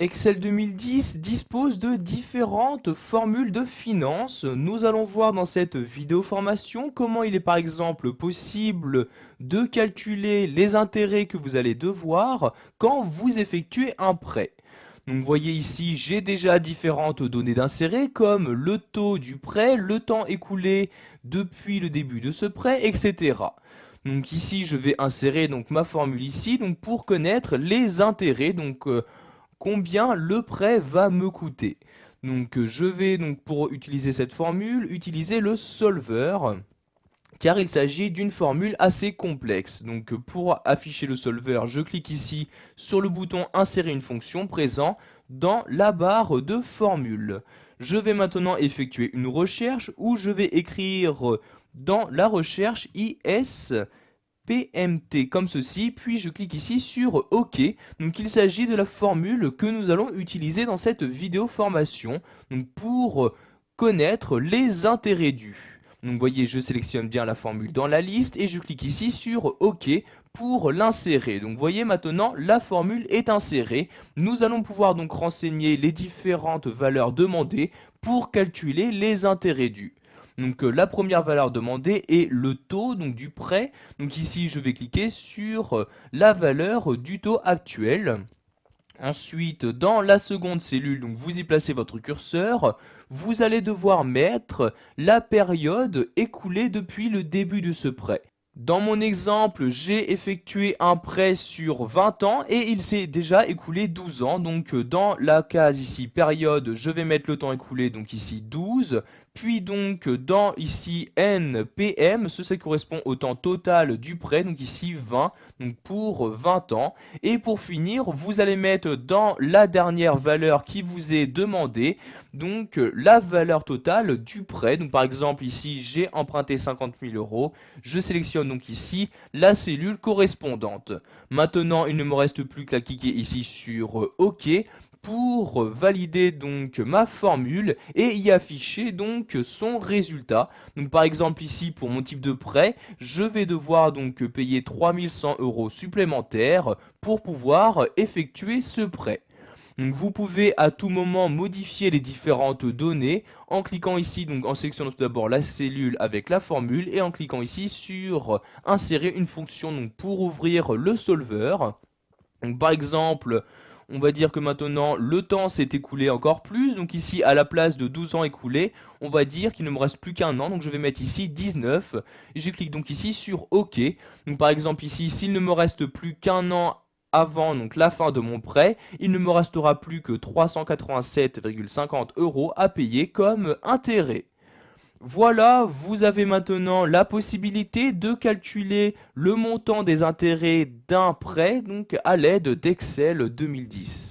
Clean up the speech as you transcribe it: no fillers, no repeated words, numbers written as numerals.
Excel 2010 dispose de différentes formules de finances. Nous allons voir dans cette vidéo formation comment il est par exemple possible de calculer les intérêts que vous allez devoir quand vous effectuez un prêt. Donc vous voyez ici, j'ai déjà différentes données d'insérer comme le taux du prêt, le temps écoulé depuis le début de ce prêt, etc. Donc ici, je vais insérer donc ma formule ici donc pour connaître les intérêts. Combien le prêt va me coûter. Donc je vais donc pour utiliser cette formule utiliser le solver car il s'agit d'une formule assez complexe. Donc pour afficher le solver, je clique ici sur le bouton insérer une fonction présent dans la barre de formule. Je vais maintenant effectuer une recherche où je vais écrire dans la recherche IS PMT comme ceci, puis je clique ici sur OK. Donc il s'agit de la formule que nous allons utiliser dans cette vidéo formation donc pour connaître les intérêts dus. Donc vous voyez, je sélectionne bien la formule dans la liste et je clique ici sur OK pour l'insérer. Donc vous voyez maintenant la formule est insérée. Nous allons pouvoir donc renseigner les différentes valeurs demandées pour calculer les intérêts dus. Donc la première valeur demandée est le taux donc, du prêt. Donc ici je vais cliquer sur la valeur du taux actuel. Ensuite, dans la seconde cellule, donc vous y placez votre curseur, vous allez devoir mettre la période écoulée depuis le début de ce prêt. Dans mon exemple, j'ai effectué un prêt sur 20 ans et il s'est déjà écoulé 12 ans. Donc dans la case ici période, je vais mettre le temps écoulé, donc ici 12. Puis donc dans ici NPM, ceci correspond au temps total du prêt, donc ici 20, donc pour 20 ans. Et pour finir, vous allez mettre dans la dernière valeur qui vous est demandée, donc la valeur totale du prêt. Donc par exemple ici, j'ai emprunté 50 000 euros. Je sélectionne donc ici la cellule correspondante. Maintenant, il ne me reste plus qu'à cliquer ici sur OK pour valider donc ma formule et y afficher donc son résultat. Donc par exemple ici pour mon type de prêt, je vais devoir donc payer 3100 euros supplémentaires pour pouvoir effectuer ce prêt. Donc vous pouvez à tout moment modifier les différentes données en cliquant ici, donc en sélectionnant tout d'abord la cellule avec la formule et en cliquant ici sur insérer une fonction donc pour ouvrir le solver. Donc par exemple, on va dire que maintenant le temps s'est écoulé encore plus, donc ici à la place de 12 ans écoulés, on va dire qu'il ne me reste plus qu'un an, donc je vais mettre ici 19, et je clique donc ici sur OK. Donc par exemple ici, s'il ne me reste plus qu'un an avant donc la fin de mon prêt, il ne me restera plus que 387,50 euros à payer comme intérêt. Voilà, vous avez maintenant la possibilité de calculer le montant des intérêts d'un prêt donc à l'aide d'Excel 2010.